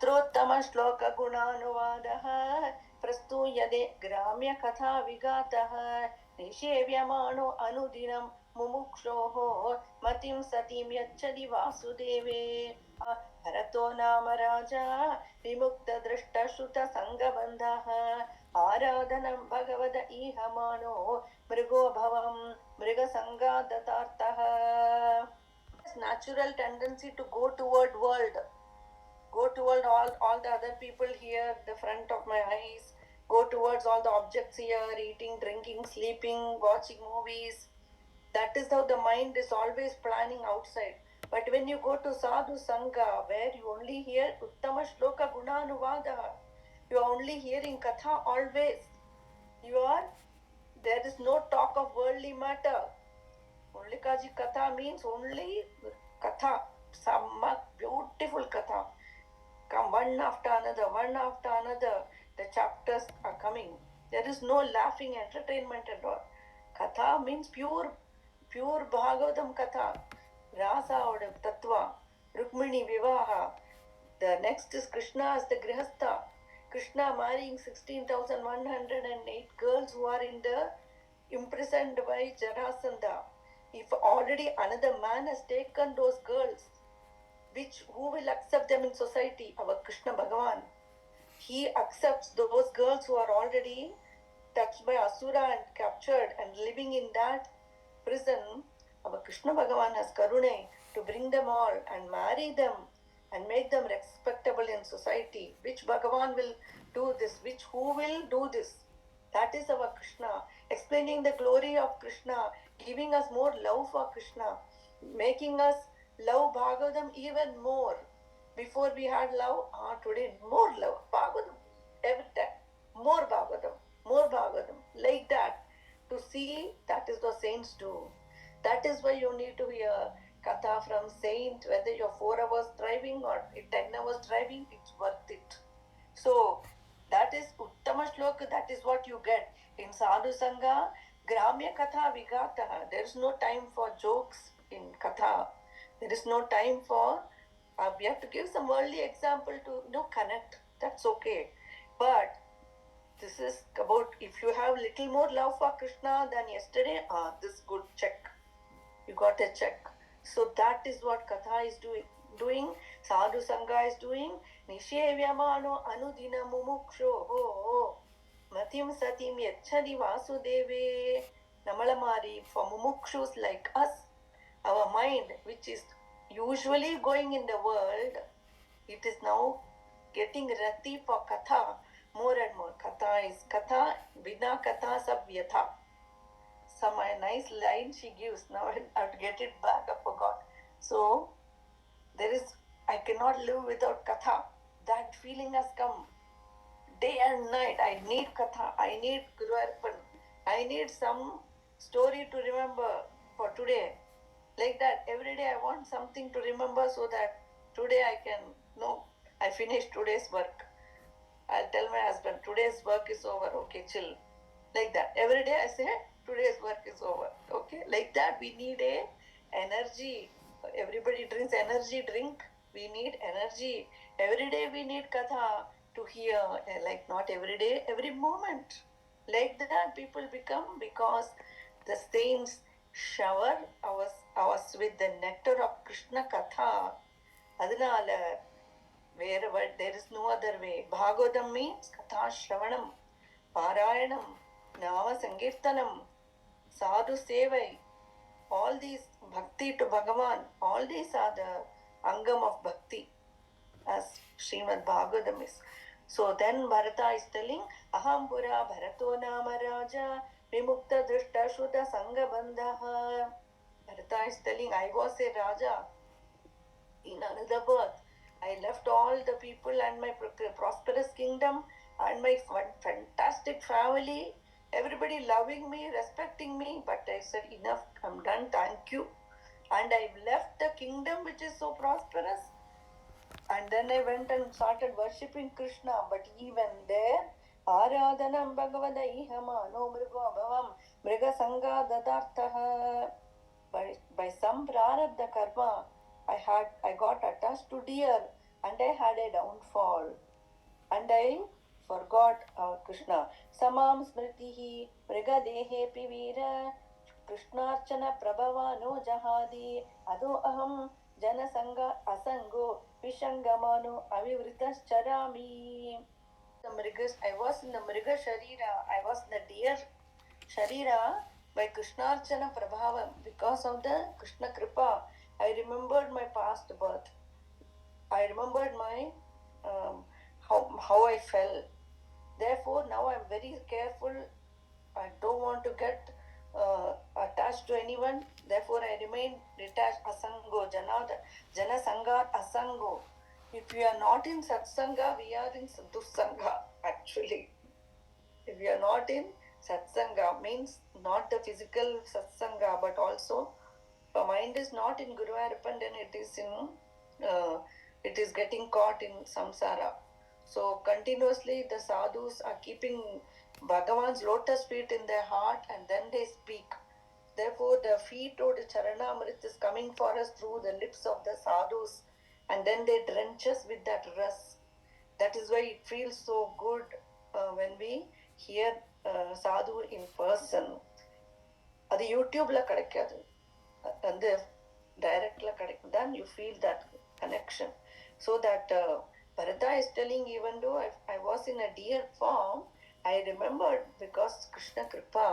तत्रोत्तमश्लोकगुणानुवादः प्रस्तूयते ग्राम्यकथाविघातः निषेव्यमाणो अनुदिनं मुमुक्षोः मतिं सतीं यच्छति वासुदेवे। भरतो नाम राजा विमुक्तदृष्टश्रुतसङ्गबन्धः आराधनं भगवद ईहमानो मृगो भवं मृगसङ्गादतार्थः. Natural tendency to go toward all the other people here, the front of my eyes, go towards all the objects here, eating, drinking, sleeping, watching movies. That is how the mind is always planning outside. But when you go to sadhu sangha, where you only hear uttama shloka gunanuvada, you are only hearing katha always. There is no talk of worldly matter. Only Kaji Katha means only Katha, some beautiful Katha. Come one after another, the chapters are coming. There is no laughing entertainment at all. Katha means pure Bhagavatam Katha. Rasa or Tattva, Rukmini Vivaha. The next is Krishna as the Grihastha. Krishna marrying 16,108 girls who are imprisoned by Jarasandha. If already another man has taken those girls, who will accept them in society? Our Krishna Bhagavan. He accepts those girls who are already touched by Asura and captured and living in that prison. Our Krishna Bhagavan has Karune to bring them all and marry them and make them respectable in society. Which Bhagavan will do this? Who will do this? That is our Krishna, explaining the glory of Krishna, giving us more love for Krishna, making us love Bhagavatam even more. Before we had love, today more love. Bhagavatam, every time, more Bhagavatam, like that. To see, that is what saints do. That is why you need to hear Katha from saint, whether you're 4 hours driving or 10 hours driving, it's worth it. So, that is Uttama Shloka, that is what you get. In Sadhu Sangha, Gramya Katha Vigataha. There is no time for jokes in Katha. There is no time for, we have to give some worldly example to connect. That's okay. But this is about, if you have little more love for Krishna than yesterday, this good, check. You got a check. So that is what Katha is doing. Sadhu Sangha is doing. Nishevyamano anudina mumuksho matim satim yachadi vasudeve. Namalamari, for mumukshus like us, our mind, which is usually going in the world, it is now getting rati for Katha more and more. Katha is Katha, Vina Katha sab vyatha. Some nice line she gives. Now I have to get it back. I forgot. So I cannot live without Katha. That feeling has come. Day and night, I need Katha. I need Guru Arpan. I need some story to remember for today. Like that, every day I want something to remember so that today I finished today's work. I'll tell my husband, today's work is over. Okay, chill. Like that. Every day I say, today's work is over. Okay, like that we need a energy. Everybody drinks energy drink. We need energy. Every day we need Katha to hear. Like not every day, every moment. Like that people become, because the saints shower us with the nectar of Krishna Katha. Adinala, wherever there is no other way. Bhagavatam means Katha Shravanam, Parayanam, Nama Sankirtanam, Sadhu Sevai, all these Bhakti to Bhagavan, all these are the Angam of Bhakti, as Srimad Bhagavatam is. So then Bharata is telling, Aham Pura Bharato Nama Raja Vimukta Drishta Shruta Sangha Bandhaha. Bharata is telling, I was a Raja in another birth. I left all the people and my prosperous kingdom and my fantastic family, everybody loving me, respecting me, but I said, enough, I'm done, thank you. And I left the kingdom which is so prosperous, and then I went and started worshipping Krishna. But even there, Aradhanam Bhagavada Ihama no Mrigo Bhavam Mriga Sangha Dadarthaha. By some prarabdha karma, I got attached to deer. and I had a downfall, and I forgot Krishna. Samam smritihi mrigadehe pivira Krishnarchana prabhavano jahadi ado aham janasanga asango vishangamano avivritas charami. I was in the Mriga Sharira, I was in the deer Sharira by Krishnarchana Prabhava. Because of the Krishna Kripa, I remembered my past birth. I remembered my how I fell. Therefore, now I'm very careful. I don't want to get attached to anyone. Therefore, I remain detached. Asango, Jana Sangha Asango. If we are not in Satsanga, we are in Dussanga, actually. If we are not in Satsanga, means not the physical Satsanga, but also our mind is not in Guru Arapan, then it is getting caught in Samsara. So continuously the sadhus are keeping Bhagavan's lotus feet in their heart and then they speak. Therefore the feet of the Charanamrit is coming for us through the lips of the sadhus and then they drench us with that ras. That is why it feels so good when we hear sadhu in person. அது யூடியூப்ல கிடைக்காது, அந்த டைரக்ட்ல கிடைக்கும். Then you feel that connection. So that Bharata is telling, even though I was in a deer form, I remembered because Krishna Kripa,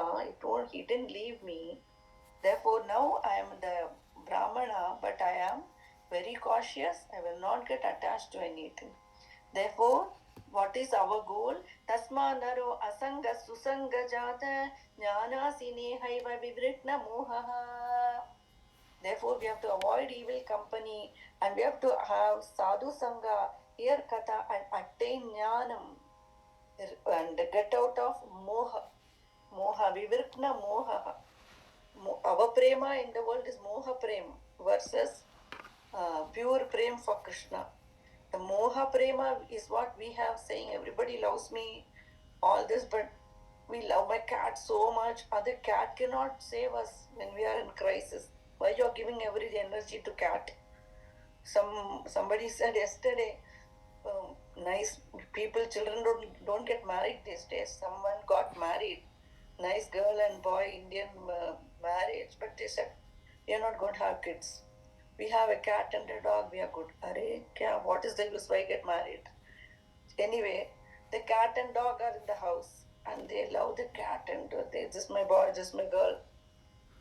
he didn't leave me. Therefore now I am the brāhmaṇa, but I am very cautious. I will not get attached to anything. Therefore, what is our goal? Tasma naro asanga susanga jata jnana sinehaiva vivritna mohaha. Therefore, we have to avoid evil company and we have to have sadhu sangha, hear katha and attain jnanam and get out of moha. Moha, vivritna moha. Our prema in the world is moha prem versus pure prem for Krishna. The moha prema is what we have, saying everybody loves me, all this, but we love my cat so much. Other cat cannot save us when we are in crisis. Why you are giving every energy to cat? Somebody said yesterday, nice people, children don't get married these days. Someone got married, nice girl and boy, Indian marriage, but they said we are not going to have kids. We have a cat and a dog, we are good. What is the use? Why get married? Anyway, the cat and dog are in the house and they love the cat and they just my boy, just my girl.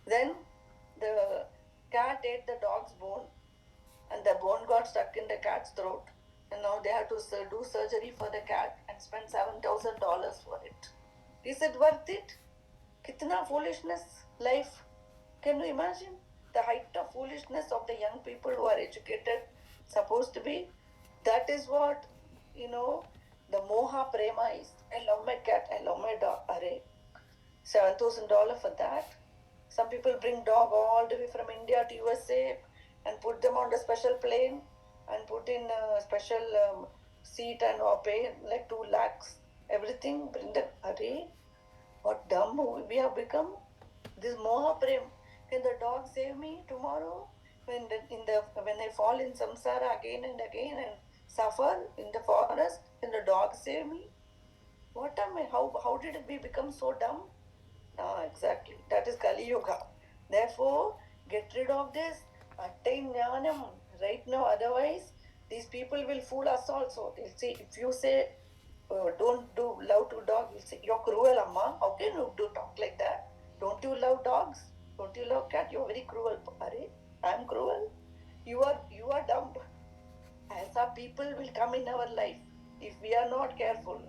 Then the cat ate the dog's bone and the bone got stuck in the cat's throat. And now they have to do surgery for the cat and spend $7,000 for it. Is it worth it? Kitna foolishness, life. Can you imagine the height of foolishness of the young people who are educated, supposed to be? That is what, the moha prema is. I love my cat, I love my dog. $7,000 for that. Some people bring dog all the way from India to USA and put them on a special plane and put in a special seat and pay like 2 lakhs. Everything, bring them. What dumb we have become. This moha prem. Can the dog save me tomorrow? When I fall in samsara again and again and suffer in the forest, can the dog save me? What am I? How did we become so dumb? Exactly. That is Kali Yuga. Therefore, get rid of this. Attain jnanam right now. Otherwise, these people will fool us also. They'll say, if you say don't do love to dog, you'll say you're cruel, amma. How can you do talk like that? Don't you love dogs? Don't you love cat? You're very cruel. I'm cruel. You are dumb. Some people will come in our life if we are not careful.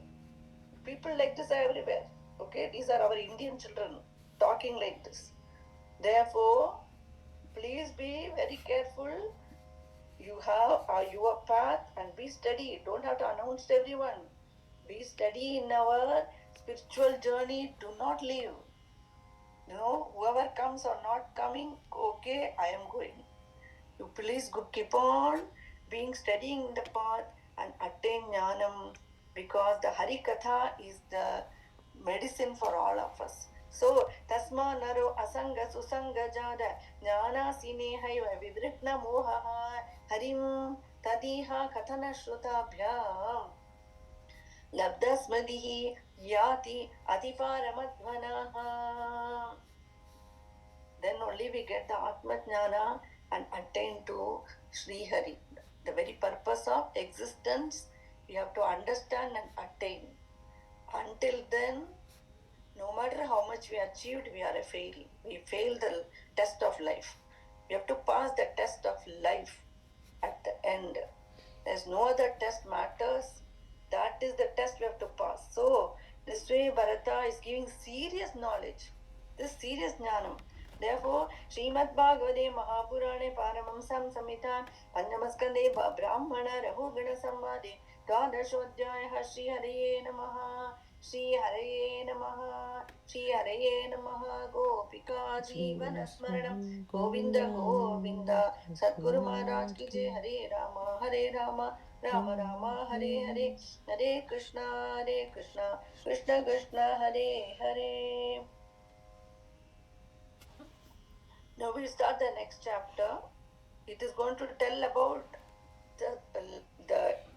People like this are everywhere. Okay, these are our Indian children talking like this. Therefore, please be very careful. You have your path and be steady. Don't have to announce to everyone. Be steady in our spiritual journey. Do not leave. Whoever comes or not coming, okay, I am going. You please keep on being steady in the path and attain jnanam, because the Hari Katha is the medicine for all of us. So, tasma naro asanga susanga jada jnana sinehaiva vivritna mohaha harim Tadiha Katana Shrutabhyam Labdasmadihi Yati Atiparamadvanaha. Then only we get the Atma Jnana and attain to Sri Hari. The very purpose of existence, we have to understand and attain. Until then, no matter how much we achieved, we are a fail. We fail the test of life. We have to pass the test of life at the end. There's no other test matters. That is the test we have to pass. So, this way Bharata is giving serious knowledge. This serious jnanam. Therefore, Srimad Bhagavate Mahapurane Paramamsam Samhitan Panchama Skandam brāhmaṇa Rahūgaṇa Samvade Dvadashodhyaya Shri Haraye Namaha Shri Haraye Namaha Shri Haraye Namaha Gopika Jeevana Smaranam Govinda Govinda Sadguru Maharaj Ki Jai. Hare Rama Rama Rama Hare Hare Hare Krishna Krishna Krishna Hare Hare. Now we start the next chapter. It is going to tell about the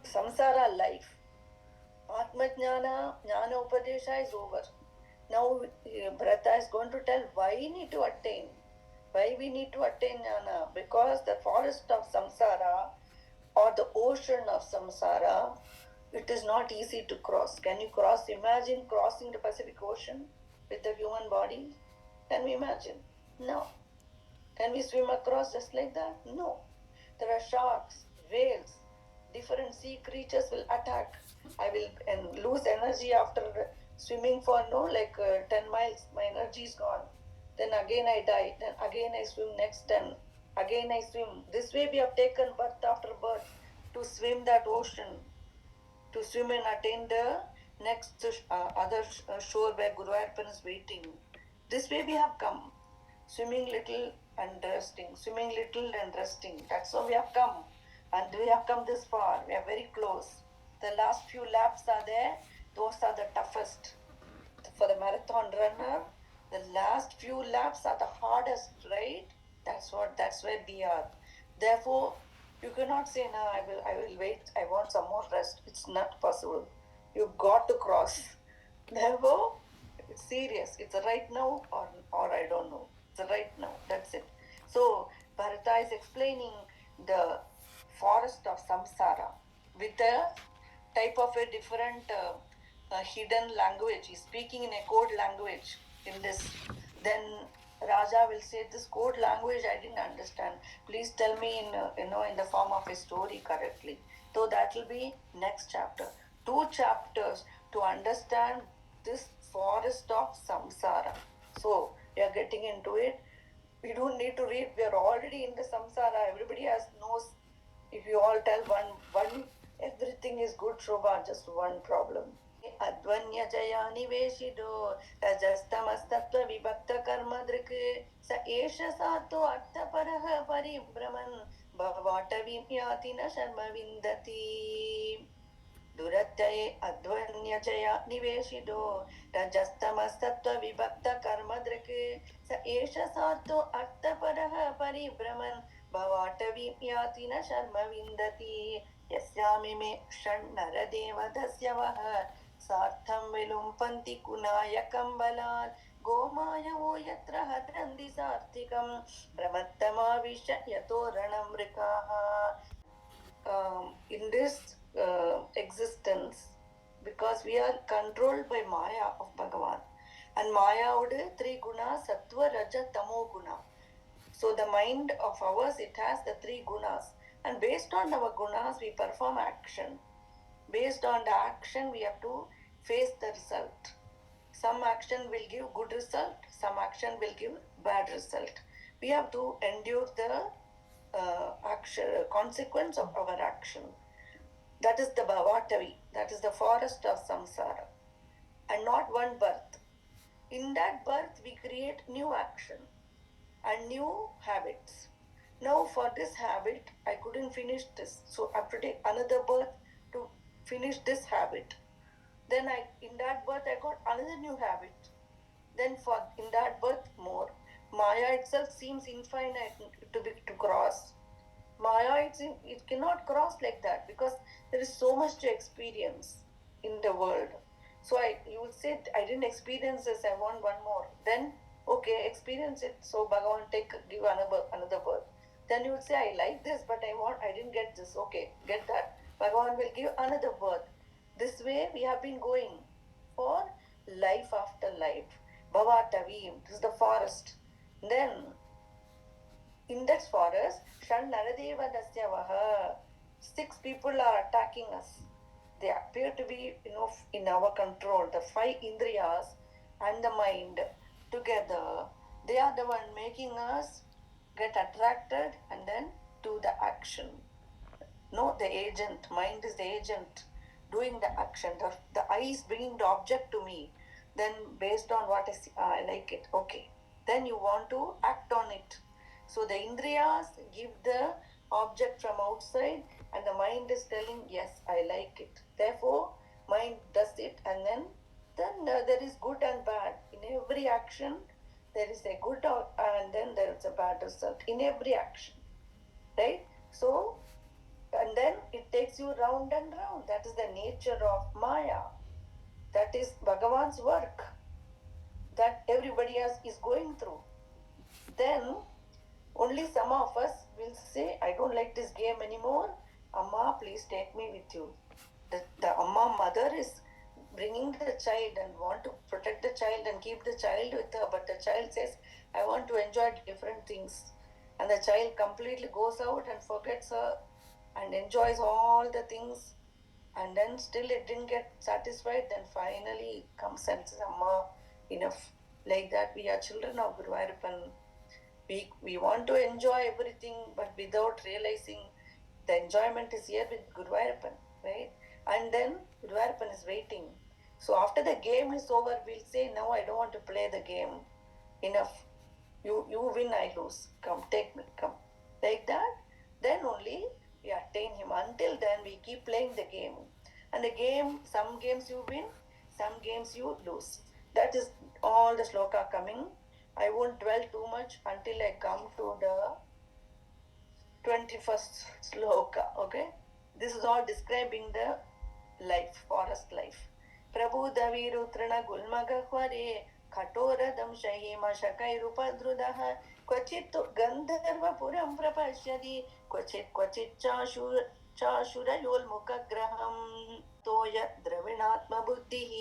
samsara life. Atma Jnana, Jnana Upadesha is over. Now Bharata is going to tell why we need to attain. Why we need to attain Jnana? Because the forest of samsara or the ocean of samsara, it is not easy to cross. Can you cross? Imagine crossing the Pacific Ocean with a human body. Can we imagine? No. Can we swim across just like that? No. There are sharks, whales, different sea creatures will attack. I will lose energy after swimming for 10 miles. My energy is gone. Then again I die. Then again I swim next 10. Again I swim. This way we have taken birth after birth to swim that ocean, to swim and attain the next other shore where Guru Arpan is waiting. This way we have come. Swimming little and resting, swimming little and resting. That's how we have come. And we have come this far. We are very close. The last few laps are there. Those are the toughest. For the marathon runner, the last few laps are the hardest, right? That's where we are. Therefore, you cannot say, no, I will wait. I want some more rest. It's not possible. You've got to cross. Therefore, it's serious. It's a right now or I don't know. Right now, that's it. So Bharata is explaining the forest of samsara with a type of a different hidden language. He's speaking in a code language in this. Then Raja will say, this code language I didn't understand. Please tell me in the form of a story correctly. So that will be next chapter. 2 chapters to understand this forest of samsara. So we are getting into it. We don't need to read. We are already in the samsara. Everybody knows. If you all tell one, everything is good, Shobha. Just one problem. Advanya Jaya Niveshido Rajastamastatva Vibhakta Karma Drik Sa Esha Sato Artha Paraha Paribraman Bhavata Vimyatina Sharma Vindati Durattaye Advanya Jaya Niveshido Rajastamastatva Vibhakta Karma Drik Sa Esha Sato Artha Paraha Paribraman Bhavata Vimyatina Sharma Vindati Yasyami Me Shannaradeva Dasyavaha Sartham Vilumpanti Kunaya Kambalan Gomaya O Yatra Hatrandi Sarthikam Pramattama Visha Yatoranam Rikaha. In this existence, because we are controlled by Maya of Bhagavan, and Maya would 3 gunas, Sattva, Raja, Tamo guna. So the mind of ours, it has the 3 gunas, and based on our gunas we perform action. Based on the action we have to face the result. Some action will give good result, some action will give bad result. We have to endure the consequence of our action. That is the Bhavatavi, that is the forest of samsara, and not one birth. In that birth we create new action and new habits. Now for this habit I couldn't finish this, so I have to take another birth to finish this habit. Then in that birth I got another new habit. Then in that birth more. Maya itself seems infinite to cross. Maya, it cannot cross like that because there is so much to experience in the world. So you will say, I didn't experience this, I want one more. Then, okay, experience it. So Bhagavan give another birth. Then you will say, I like this, but I didn't get this. Okay, get that. Bhagavan will give another birth. This way we have been going for life after life. Bhavatavim, this is the forest. Then, in that forest, Shan Naradeva Dasyavaha, 6 people are attacking us. They appear to be, in our control. The 5 Indriyas and the mind together, they are the one making us get attracted and then do the action. No, the agent. Mind is the agent doing the action. The eye is bringing the object to me. Then based on what I see, I like it. Okay. Then you want to act on it. So the Indriyas give the object from outside and the mind is telling, yes, I like it. Therefore, mind does it and then there is good and bad. In every action, there is a good and then there is a bad result. In every action. Right? So, and then it takes you round and round. That is the nature of Maya. That is Bhagavan's work that everybody else is going through. Then only some of us will say, I don't like this game anymore. Amma, please take me with you. The Amma mother is bringing the child and want to protect the child and keep the child with her. But the child says, I want to enjoy different things. And the child completely goes out and forgets her and enjoys all the things. And then still it didn't get satisfied. Then finally comes and says, Amma, enough. Like that, we are children of Guru Vayurappan. We want to enjoy everything, but without realizing the enjoyment is here with Guru Vayurappan, right? And then Guru Vayurappan is waiting. So after the game is over, we'll say, no, I don't want to play the game. Enough. You win, I lose. Come, take me, come. Like that, then only we attain him. Until then, we keep playing the game. And the game, some games you win, some games you lose. That is all the sloka coming. I won't dwell too much until I come to the 21st sloka, okay? This is all describing the life, forest life. Prabhudavirutrana gulmagahware katoradam shahima shakairupadrudaha क्वचित् गन्धर्वपुरं प्रपश्यति क्वचित् चाशुरयोल्मुखग्रहं तोय द्रविणात्मबुद्धिः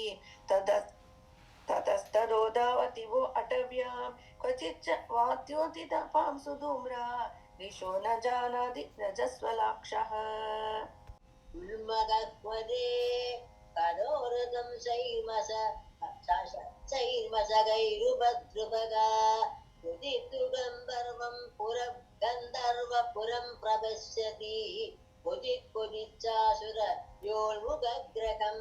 ततस्तदोदावति वो अटव्यां क्वचिच्च वात्योतितपां सुधूम्रा दिशो न जानाति रजस्वलाक्षः उल्मगह्वरे कठोरदं चैर्मसगैरुभद्रुभगा कुजित्तुगन्धर्वं गन्धर्वपुरं प्रपश्यति क्वचिच्चाशुर योल्मुखग्रहं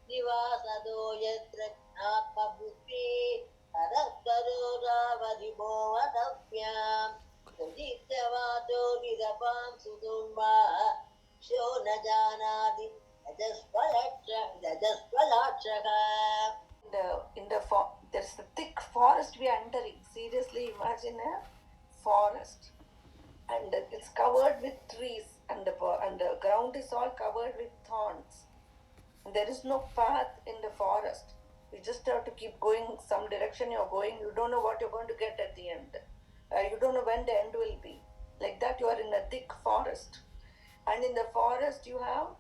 निवासदो यत्र आत्मबुद्धिः तदस्तरोदावधिभोवदव्यां क्वचिच्चवाचो निरपां सुदुर्मा show न जानाति रजस्वलाक्षः. There's a thick forest we are entering. Seriously, imagine a forest, and it's covered with trees, and the ground is all covered with thorns. And there is no path in the forest. You just have to keep going some direction you're going. You don't know what you're going to get at the end. You don't know when the end will be. Like that, you are in a thick forest. And in the forest, you have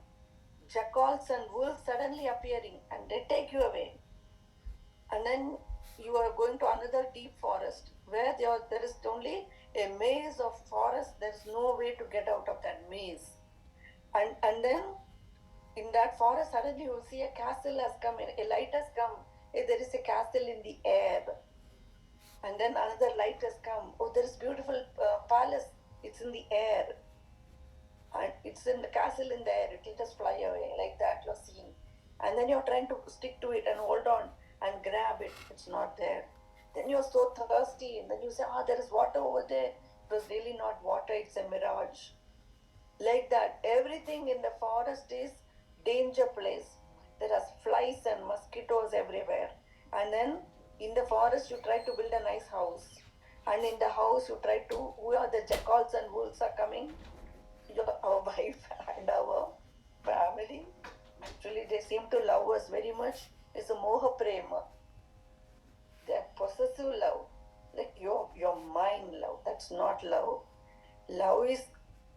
jackals and wolves suddenly appearing, and they take you away. And then you are going to another deep forest where there is only a maze of forest. There is no way to get out of that maze. And then in that forest, suddenly you will see a castle has come in, a light has come. There is a castle in the air. And then another light has come. Oh, there is beautiful palace. It's in the air. And it's in the castle in the air. It will just fly away like that. You're seeing. And then you're trying to stick to it and hold on and grab it. It's not there. Then you're so thirsty. And then you say, there is water over there. It was really not water. It's a mirage. Like that. Everything in the forest is danger place. There are flies and mosquitoes everywhere. And then in the forest, you try to build a nice house. And in the house, you try to, who are the jackals and wolves are coming? Our wife and our family. Actually, they seem to love us very much. It's a moha prema. They're possessive love. Like your mind love. That's not love. Love is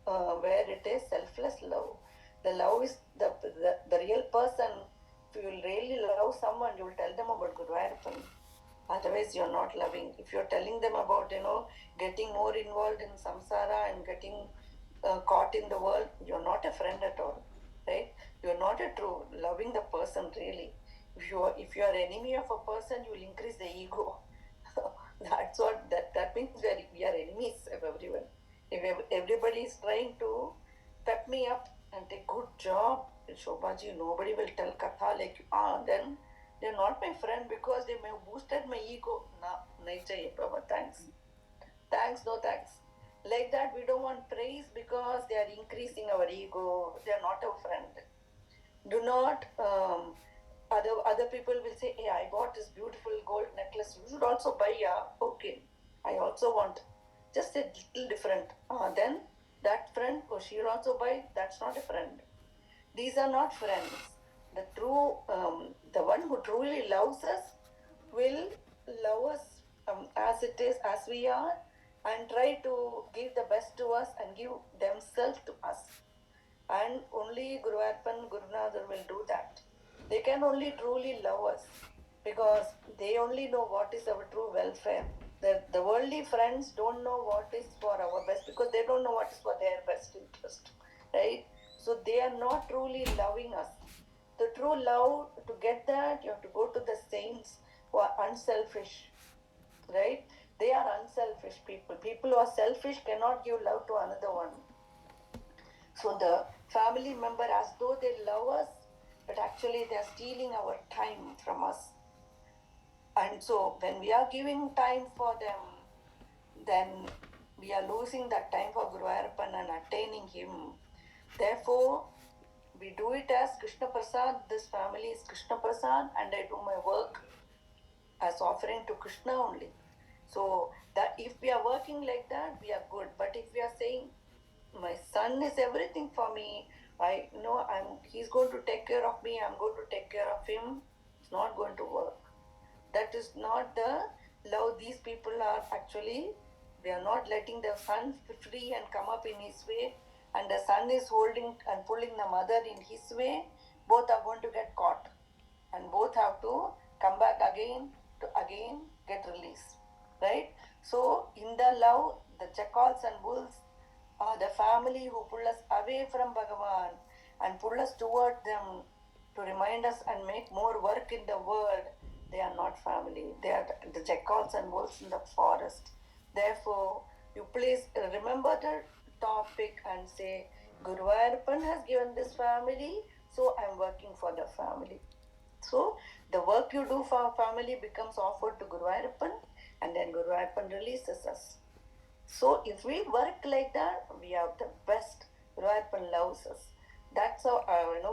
where it is selfless love. The love is the real person. If you really love someone, you will tell them about Guruvayurappan. Otherwise, you're not loving. If you're telling them about, getting more involved in samsara and getting caught in the world, you're not a friend at all, right? You're not a true loving the person really. If you are enemy of a person, you will increase the ego. That's what that means. We are enemies of everyone. If everybody is trying to pep me up and say, good job, Shobhaji, nobody will tell Katha like you, then they're not my friend because they may have boosted my ego. Nahi chahiye, Baba, thanks. Thanks, no thanks. Like that, we don't want praise because they are increasing our ego. They are not our friend. Do not, other people will say, hey, I bought this beautiful gold necklace. You should also buy, yeah. Okay, I also want. Just a little different. Then that friend, she will also buy. That's not a friend. These are not friends. The true, the one who truly loves us will love us as it is, as we are, and try to give the best to us and give themselves to us. And only Guruvayurappan, Gurunathan will do that. They can only truly love us because they only know what is our true welfare. The worldly friends don't know what is for our best because they don't know what is for their best interest, right? So they are not truly loving us. The true love, to get that, you have to go to the saints who are unselfish, right? They are unselfish people. People who are selfish cannot give love to another one. So the family member, as though they love us, but actually they are stealing our time from us. And so when we are giving time for them, then we are losing that time for Guruvayurappan and attaining him. Therefore, we do it as Krishna Prasad. This family is Krishna Prasad, and I do my work as offering to Krishna only. So that if we are working like that, we are good. But if we are saying, my son is everything for me, he's going to take care of me, I'm going to take care of him, it's not going to work. That is not the love. These people are actually, they are not letting the son free and come up in his way, and the son is holding and pulling the mother in his way. Both are going to get caught, and both have to come back again to again get released, right? So in the love, the jackals and wolves are the family who pull us away from Bhagavan and pull us toward them to remind us and make more work in the world. They are not family. They are the jackals and wolves in the forest. Therefore, you please remember the topic and say, Guruvayurappan has given this family, so I am working for the family. So the work you do for family becomes offered to Guruvayurappan, and then Guruvayurappan releases us. So if we work like that, we are the best. Guruvayurappan loves us. That's how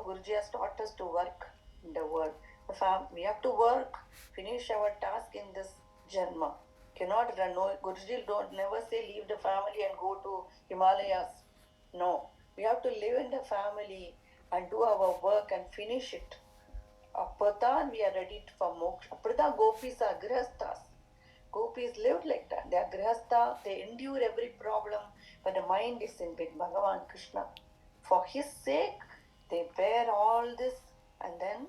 Guruji has taught us to work in the world. We have to work, finish our task in this janma. Cannot run. No, Guruji don't never say leave the family and go to Himalayas. No, we have to live in the family and do our work and finish it. Apatan we are ready for moksha. Appada gopis are grihasthas. Gopis lived like that. They are grihastha, they endure every problem, but the mind is in with Bhagavan Krishna. For his sake, they bear all this, and then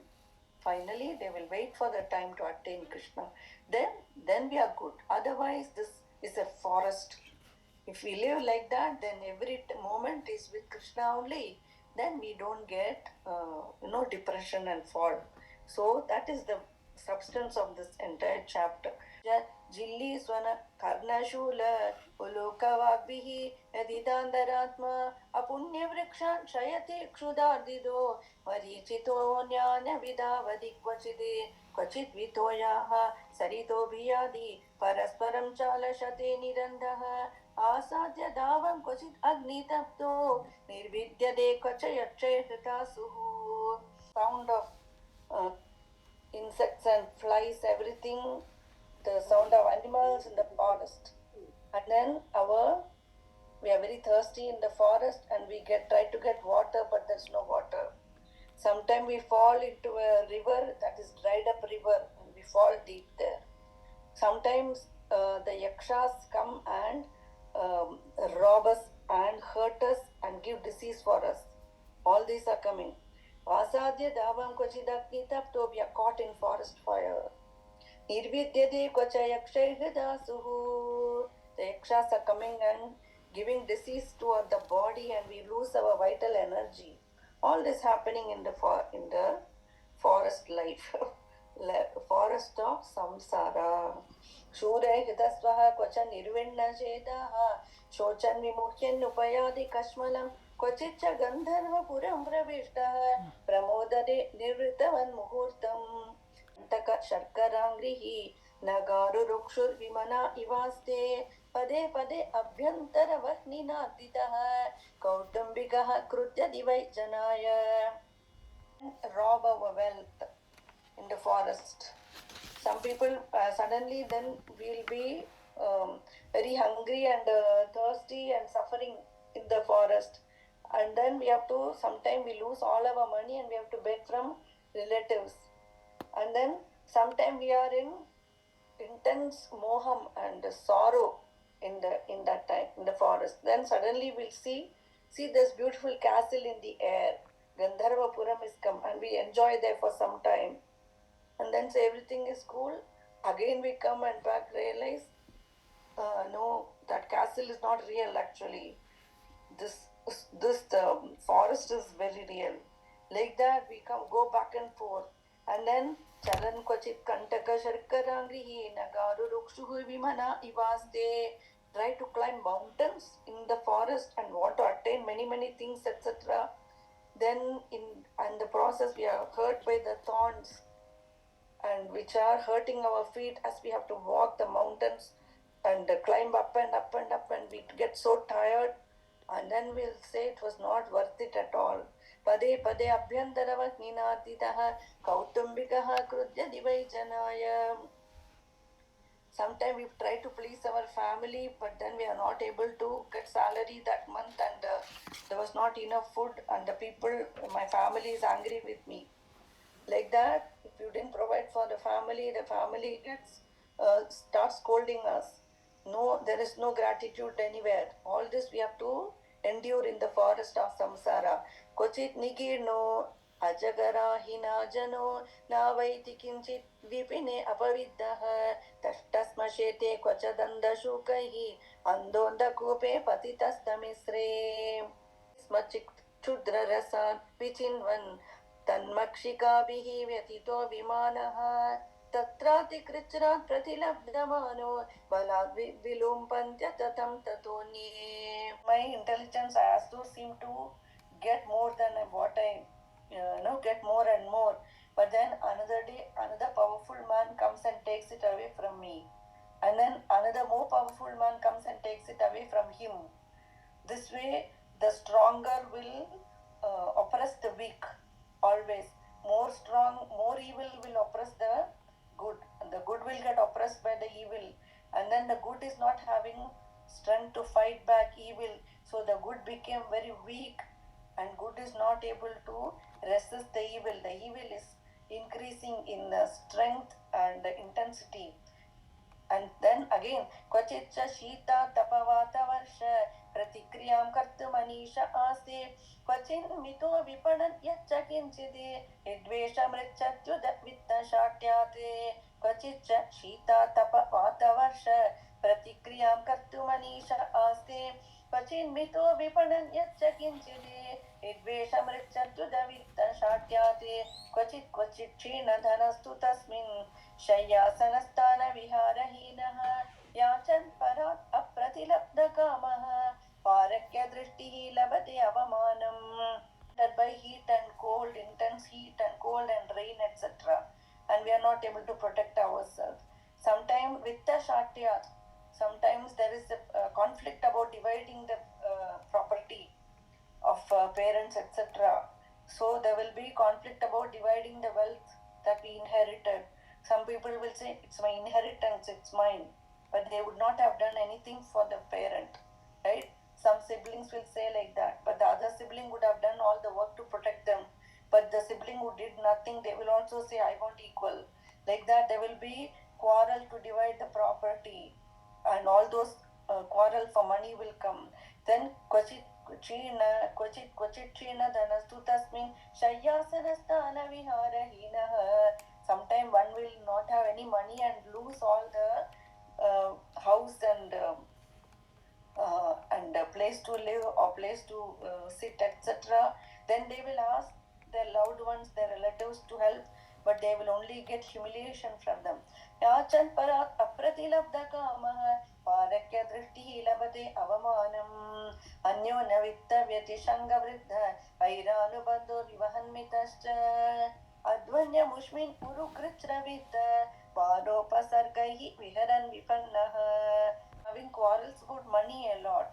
finally they will wait for the time to attain Krishna. Then we are good. Otherwise, this is a forest. If we live like that, then every moment is with Krishna only. Then we don't get depression and fall. So that is the substance of this entire chapter. Jilli Swana Karnashula Ulokavagbihi Edidandaratma Apunya Vrikshan Shayati Kshudardido Marichito Nyana Vidavadi Kvachide Kvachit Vitoyaha Sarito Biyadi Parasparam Chalashate Nirandaha Asadya Davam Kvachit Agnitapto Nirvidyade Kvachayakshayatasuhu. Sound of insects and flies, everything, the sound of animals in the forest. And then we are very thirsty in the forest and we try to get water, but there's no water. Sometimes we fall into a river that is dried up river and we fall deep there. Sometimes the yakshas come and rob us and hurt us and give disease for us. All these are coming. Vasadya davam kvachidakni tapto, we are caught in forest fire. Nirvidyade kvacha yakshayhdasuhu. The yakshas are coming and giving disease to the body and we lose our vital energy. All this happening in the forest life. Forest of samsara. Shure hidasvaha kvacha nirvinna chedaha. Shochan vimuhyan upayadi kashmalam. Kvachicha gandharva puram pravishtaha. Pramodade nirvritavan muhurtam. Antaka sharkarangrihi. Nagaru rukshur vimana ivaste. Pade pade abhyantara vahninaatitaha. Kautumbikaha krutya divai janaya. Rob our wealth in the forest. Some people suddenly then will be very hungry and thirsty and suffering in the forest. And then we have to, sometimes we lose all our money and we have to beg from relatives. And then sometimes we are in intense moham and sorrow in that time in the forest. Then suddenly we'll see this beautiful castle in the air. Gandharva Puram is come and we enjoy there for some time. And then say everything is cool. Again we come and back realize, no, that castle is not real actually. This forest is very real. Like that we go back and forth. And then Chalan Kvachit Kantaka Sharkarangrihi Nagaru Rukshuhu Vimana Ivaste. Try to climb mountains in the forest and want to attain many things, etc. Then in the process we are hurt by the thorns and which are hurting our feet as we have to walk the mountains and climb up and up and up, and we get so tired, and then we'll say it was not worth it at all. Pade pade abhyantarava ninaditaha kautumbikaha krudya divai janaya. Sometimes we try to please our family, but then we are not able to get salary that month, and there was not enough food, and my family is angry with me. Like that, if you didn't provide for the family gets starts scolding us. No, there is no gratitude anywhere. All this we have to endure in the forest of samsara. Kochit nigirno ajagara hina jano navaiti kinchit vipine apaviddaha tashtasmashete kvachadanda shukaihi andonda kupe patitastamisre smachik chudra rasan vichinvan तन्मक्षिकाभिः व्यथितो विमानः तत्रातिकृच्छ्रात् प्रतिलब्धमानो बलाद् विलुम्पन्त्यततं ततोऽन्ये. My intelligence has to seem to get more than what I get more and more. But then another day, another powerful man comes and takes it away from me. And then another more powerful man comes and takes it away from him. This way, the stronger will oppress the weak. Always more strong, more evil will oppress the good, and the good will get oppressed by the evil, and then the good is not having strength to fight back evil, so the good became very weak, and good is not able to resist the evil. The evil is increasing in strength and intensity. And then again, Kvachitcha Shita Tapavata Varsha Pratikriyam Kartumanisha Ase Kvachin Mito Vipanan Yacha Kinchide Idvesha Mritchatyu Vitta Shatyate Kvachitcha Shita Tapavata Varsha Pratikriyam Kartumanisha Ase Kvachin Mito Vipanan Yacha Kinchide Idvesha Mritchatyu Vitta Shatyate Kvachit China Dhanastu Tasmin शय्यासनस्थान विहारहीनः याचन् परात् अप्रतिलब्धकामः पारक्य दृष्टिः लभते अवमानम्. That by heat and cold, intense heat and cold and rain, etc. And we are not able to protect ourselves. Sometimes vitta shatya, sometimes there is a conflict about dividing the property of parents, etc. So there will be conflict about dividing the wealth that we inherited. Some people will say, it's my inheritance, it's mine. but they would not have done anything for the parent, right? Some siblings will say like that, but the other sibling would have done all the work to protect them. But the sibling who did nothing, they will also say, I want equal. Like that, there will be quarrel to divide the property, and all those quarrel for money will come. Then क्वचित् क्षीण धनस्तु तस्मिन् शय्यासनस्थान विहारहीनः. Sometime one will not have any money and lose all the house and a place to live or place to sit, etc. Then they will ask their loved ones, their relatives to help, but they will only get humiliation from them. याचन् परात् अप्रतिलब्धकामः पारक्य दृष्टिः लभते अवमानम्. अन्यो न वित्तव्यतिशङ्गवृद्ध वैरानुबन्धो विवहन्मितश्च. अध्वन्यमुष्मिन् उरुकृच्छ्रविद्ध पादोपसर्गैः विहरन् विपन्नः. Having quarrels about money a lot.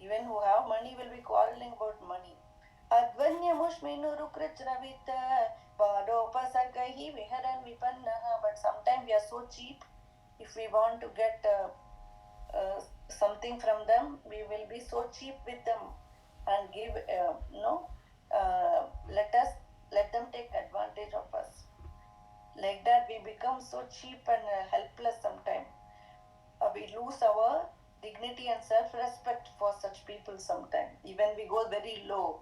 Even who have money will be quarreling about money. Advanyamushminurukritsravita padopasargaihi viharan vipannaha. But sometimes we are so cheap. If we want to get something from them, we will be so cheap with them and give let them take advantage of us. Like that, we become so cheap and helpless sometimes. We lose our dignity and self-respect for such people sometimes. Even we go very low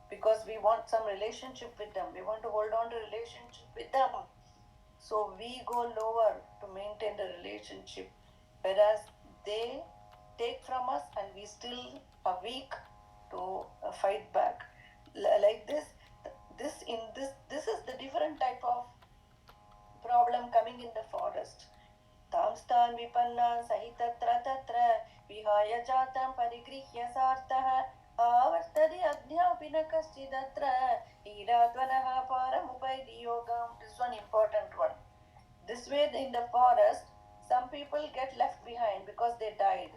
because we want some relationship with them. We want to hold on to relationship with them. So we go lower to maintain the relationship, whereas they take from us and we still are weak to fight back. Like this is the different type of problem coming in the forest. तांस्तान् विपन्नान् सहितत्र तत्र विहाय जातं परिगृह्य सार्थः आवर्तते अद्यापि न कश्चिदत्र ईराध्वनः पारमुपैति योगम्. This is one important one. This way in the forest, some people get left behind because they died,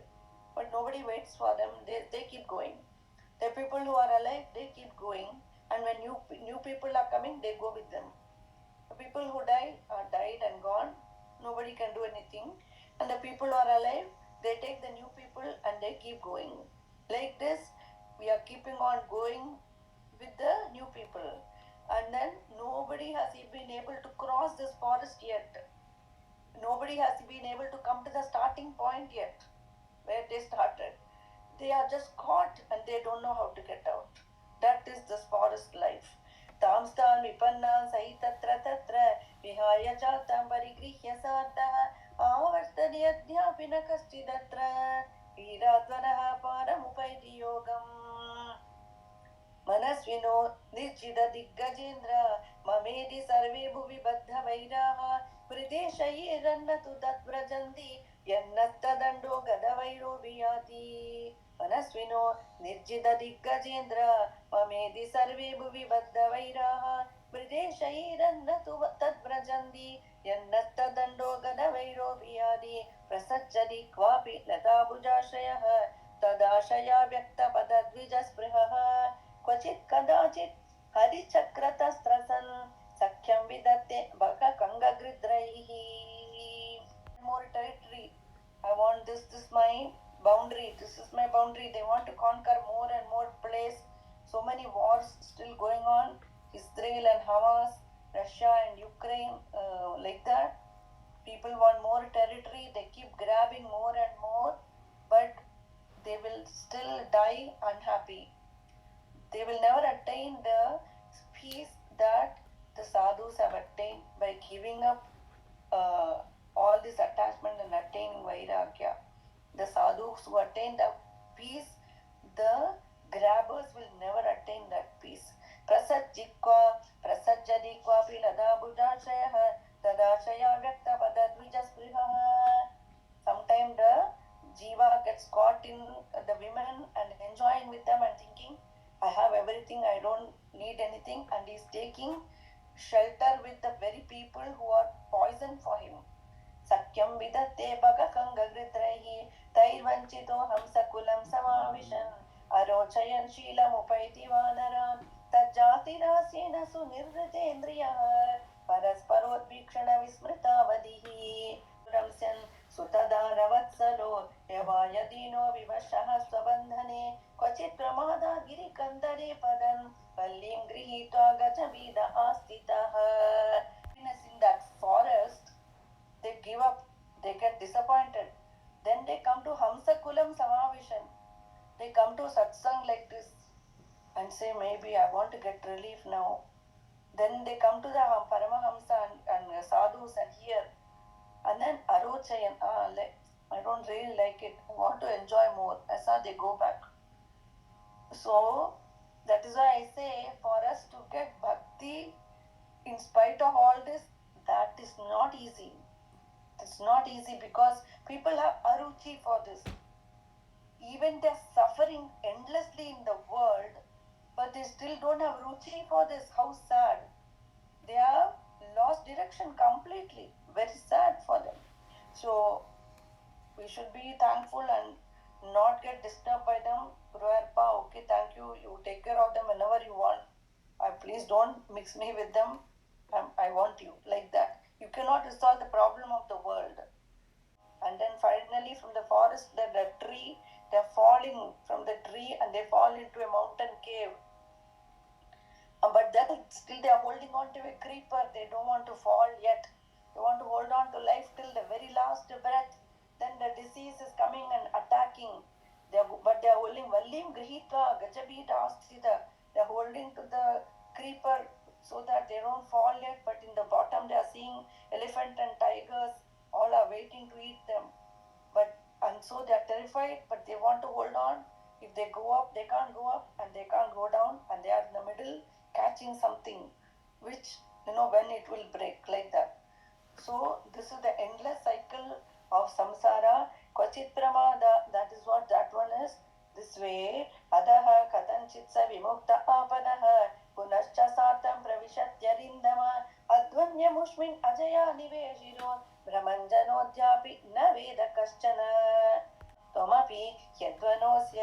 but nobody waits for them. They keep going. The people who are alive, they keep going, and when new people are coming, they go with them. The people who died are died and gone. Nobody can do anything. And the people who are alive, they take the new people and they keep going. Like this, we are keeping on going with the new people. And then nobody has been able to cross this forest yet. Nobody has been able to come to the starting point yet, where they started. They are just caught and they don't know how to get out. That is this forest life. तांस्तान् विपन्नान् सहितत्र तत्र विहाय जातं परिगृह्य सार्थः आवर्तते अद्यापि न कश्चिदत्र वीराध्वरः पारमुपैति योगम्. मनस्विनो निर्जितदिग्गजेन्द्र ममेदि सर्वे भुवि बद्धवैराः प्रदेशैरन्न तु तद्व्रजन्ति यन्नस्तदण्डो गदवैरोभियाति. मनस्विनो निर्जितदिग्गजेन्द्र ममेदि सर्वे भुवि बद्धवैराः प्रदेशैरन्न तु तद्व्रजन्ति यन्नस्तदण्डो गदवैरोभियाति. प्रसज्जति क्वापि लताभुजाश्रयः तदाशया व्यक्तपदद्विजस्पृहः क्वचित् कदाचित् हरिचक्रतस्त्रसन् सख्यं विदत्ते बककङ्गगृध्रैः. More territory. I want this is my boundary. This is my boundary. They want to conquer more and more place. So many wars still going on. Israel and Hamas, Russia and Ukraine, like that. People want more territory. They keep grabbing more and more, but they will still die unhappy. They will never attain the peace that the sadhus have attained by giving up all this attachment and attaining vairagya. The sadhus who attain the peace, the grabbers will never attain that peace. Prasajjadi kwapi ladabhujashayah tadashaya vyaktapadadvijasprihah. Sometimes the jiva gets caught in the women and enjoying with them and thinking, I have everything, I don't need anything, and he's taking shelter with the very people who are poison for him. Sakyam vidatte bhagakangagridrahi taivanchito hamsakulam samavishan arochayan sheelam upaiti vanaran tajjatirasena sunirritendriyah parasparodvikshana vismritavadihi ramsyan सुतदानवत्सलो यवायदीनो विवशः स्वबन्धने क्वचित् प्रमादात् गिरिकन्दरे पदन् वल्लीं गृहीत्वा गजबीद आस्थितः. In that forest, they give up, they get disappointed. Then they come to Hamsakulam Samavishan. They come to satsang like this and say, maybe I want to get relief now. Then they come to the Paramahamsa and sadhus and hear. And then Arochayan, I don't really like it, I want to enjoy more. That's how they go back. So that is why I say, for us to get bhakti in spite of all this, that is not easy. It's not easy because people have aruchi for this. Even they're suffering endlessly in the world, but they still don't have ruchi for this. How sad. They have lost direction completely. Very sad for them. So we should be thankful and not get disturbed by them. Guruvarpa, okay, thank you. You take care of them whenever you want. Please don't mix me with them. I want you, like that. You cannot resolve the problem of the world. And then finally from the forest, the tree, they're falling from the tree and they fall into a mountain cave. But then still they are holding on to a creeper. They don't want to fall yet. They want to hold on to life till the very last breath. Then the disease is coming and attacking. But they are holding Vallim Grihita Gajabita Asthita. They are holding to the creeper so that they don't fall yet. But in the bottom they are seeing elephant and tigers. All are waiting to eat them. And so they are terrified, but they want to hold on. If they go up, they can't go up, and they can't go down, and they are in the middle catching something, which, when it will break, like that. So this is the endless cycle of samsara. Kvachit pramada, that is what that one is. This way, adaha katanchitsa vimukta apadaha punascha satam pravishatyarindama advanyamushmin ajaya niveshiro brahmanjanodhyapi na veda kaschana त्वमपि यद्वनोऽस्य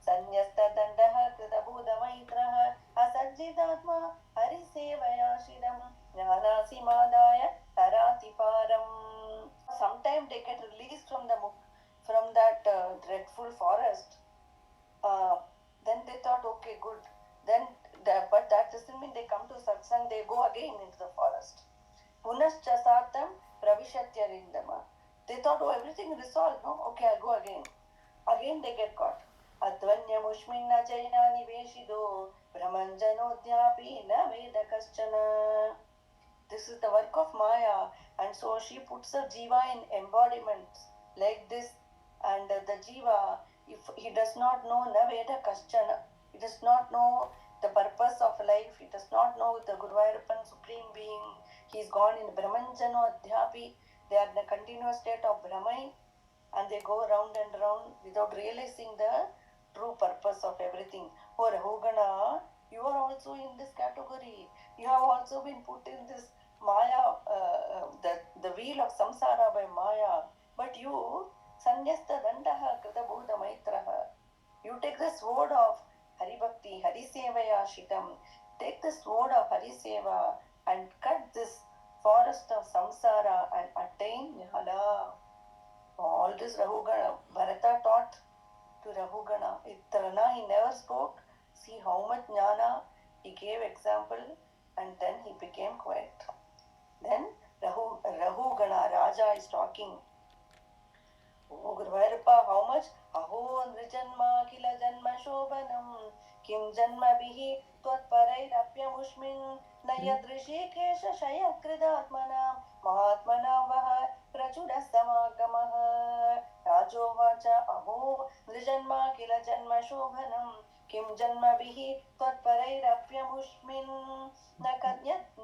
सन्न्यस्तदण्डः कृतबोधमैत्रः असज्जितात्मा हरिसेवयाशिरं ज्ञानासि मादाय तराति पारम्. Sometimes they get released from that dreadful forest. Then they thought, okay, good. But that doesn't mean they come to satsang. They go again into the forest. Punascha satam pravishatyarindama. They thought, oh, everything is resolved, no? Okay, I'll go again. Again they get caught. Advanyamushminna jayana niveshido brahmanjanodhyapi na veda kaschana. This is the work of Maya, and so she puts the jiva in embodiments like this. And the jiva, if he does not know na veda kaschana, he does not know the purpose of life, he does not know the Guruvayurappan Supreme Being, he is gone in brahmanjanodhyapi. They are in a continuous state of Brahmain, and they go round and round without realizing the true purpose of everything. Oh, Rahūgaṇa, you are also in this category. You have also been put in this Maya, the wheel of Samsara by Maya. But you, Sanyasta Dandaha Kritabodha Maitraha, you take the sword of Haribhakti, Harisevaya Shitam, take the sword of Hariseva and cut this forest of samsara and attain Jaḍa. All this Rahūgaṇa, Bharata taught to Rahūgaṇa. Itrana, he never spoke. See how much jnana, he gave example, and then he became quiet. Then Rahūgaṇa, Raja is talking. Oh, Guruvayurappa, how much? Aho nrijanma kila janma shobhanam kim janma bihi tvatparairapyamushmin nayadrishikesha shayakridatmanam mahatmanam vaha prachurasamagamaha rajovacha aho nrijanma kila janma shobhanam kim janma bihi tvatparairapyamushmin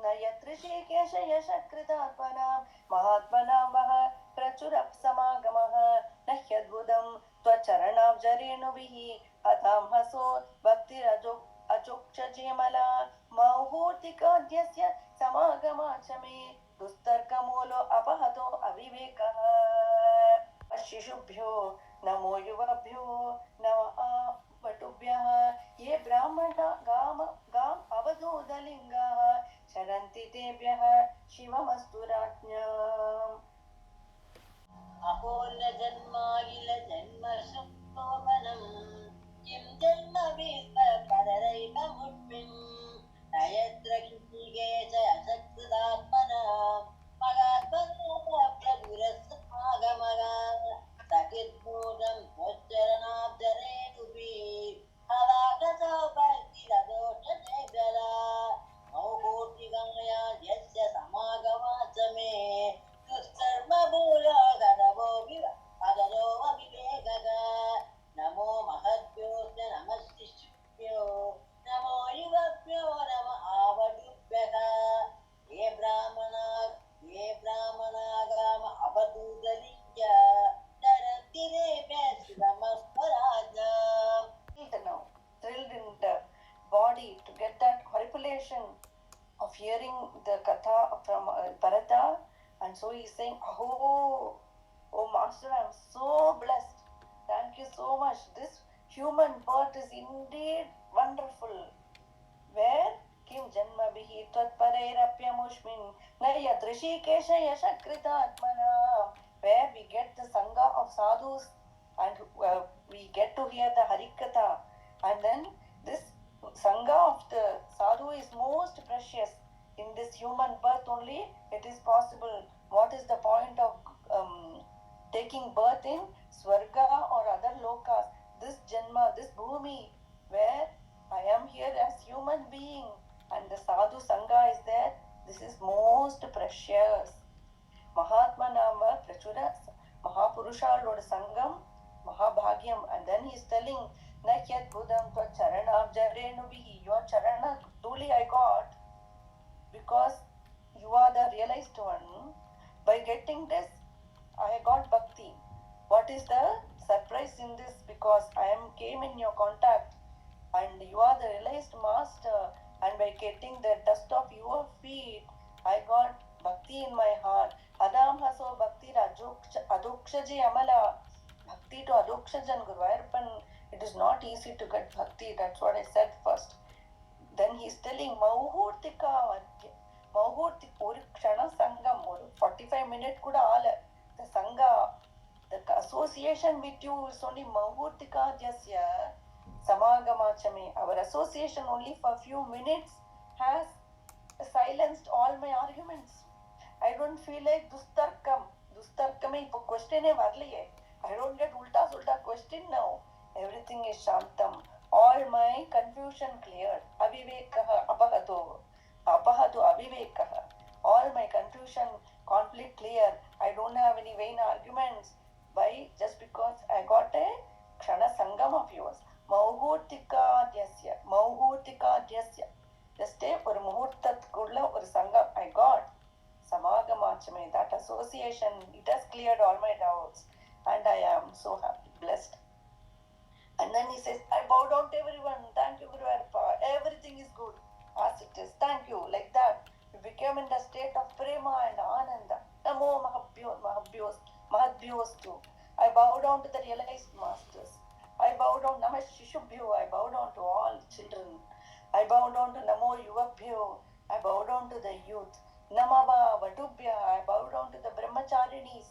nayadrishikesha yashakridatmanam mahatmanam vaha prachurasamagamaha nahyadbudam tvacharanavjarenubihi adhamhaso bhaktirajokshajemala mauhurtikadhyasya samagamachame dustarkamolo apahato avivekaha shishubhyo namo yuvabhyo nama vatubhyah ye brāhmaṇa gam avadodalingaha charanti tebhyah shivamastu rajñam. अहो जन्माखिल जन्मशोभनम् किं जन्म विश्व पररैव मुष्मिन् नयत्र किञ्चिके च अशक्तदात्मना महात्मना प्रभुरसमागमः सकिर्भूतं त्वच्चरणाब्जरेणुभिः हवागतो भक्तिरदोषचेतला मौहूर्तिकाया यस्य समागमाच मे दुष्कर्मभूयो गदवो अगदो विवेकः नमो महद्भ्योऽस्य नमः शिशुभ्यो नमो युवभ्यो नम आवडुभ्यः ये ब्राह्मणागाम अवधूतलिङ्ग तरन्ति देव्य शिवमस्वराज्ञाम्. Now, thrilled in the body to get that horripilation of hearing the katha from Bharata, and so he's saying, oh master, I'm so blessed. Thank you so much. This human birth is indeed wonderful. Where kim janma bihi tvatpareirapyamushmin na yadrishikesha yashakrita atmana, where we get the sangha of sadhus and we get to hear the harikatha, and then this sangha of the sadhu is most precious. In this human birth only it is possible. What is the point of taking birth in Swarga or other lokas? This janma, this bhumi, where I am here as human being and the sadhu sangha is there, this is most precious. Mahatma Nama Prachura Mahapurushalod Sangam Mahabhagyam, and then he is telling Nakyat Budam Tva Charanabjarenubihi, your Charana truly I got because you are the realized one. By getting this, I got Bhakti. What is the surprise in this? Because I came in your contact and you are the realized master, and by getting the dust of your feet, I got Bhakti in my heart. Adam haso Bhakti Adhokṣaja Amala. Bhakti to Adhokṣajan Guruvayurpan, it is not easy to get Bhakti. That's what I said first. Then he is telling Mahurtika ஒரு க்ஷண சங்கம், ஒரு 45 minutes கூட ஆல. The sangha, the association with you is only Mahurtika Jasya Samagamachame. Our association only for a few minutes has silenced all my arguments. I don't feel like Dustarkame இப்போ questionே வரலையே. I don't get ulta question now. Everything is Shantam. All my confusion cleared. Avivekaha apahatu avivekaha. All my confusion, conflict clear. I don't have any vain arguments. Why? Just because I got a kshana sangam of yours. Mauhurtika-dyasya. Just a ஒரு முகூர்த்தத்துக்குள்ள ஒரு சங்கம் I got. Samagamachame, that association, it has cleared all my doubts and I am so happy, blessed. And then he says, I bow down to everyone. Thank you, Guru Arpa. Everything is good as it is. Thank you. Like that, you became in the state of prema and ananda. Namo Mahadbhyos too. I bow down to the realized masters. I bow down Namah Shishubhyo. I bow down to all children. I bow down to Namo Yuvabhyo. I bow down to the youth. Namava Vadubhya. I bow down to the Brahmacharinis.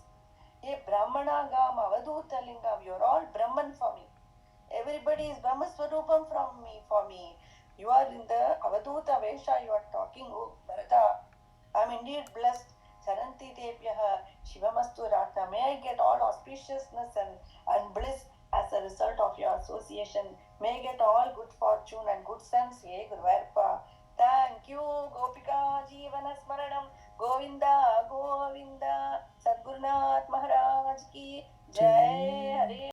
Ye Brahmana Gam Avadhuta Lingam. You're all Brahman for me. Everybody is Brahma Swarupam for me. You are in the Avadhuta Vesha, you are talking, oh Bharata. I am indeed blessed. Saranti Devyaha Shivamastu Ratna. May I get all auspiciousness and bliss as a result of your association. May I get all good fortune and good sense. Hey Guruvayurpa. Thank you. Gopika Jeevana Smaranam. Govinda Govinda. Sadgurunath Maharaj ki Jai. Hare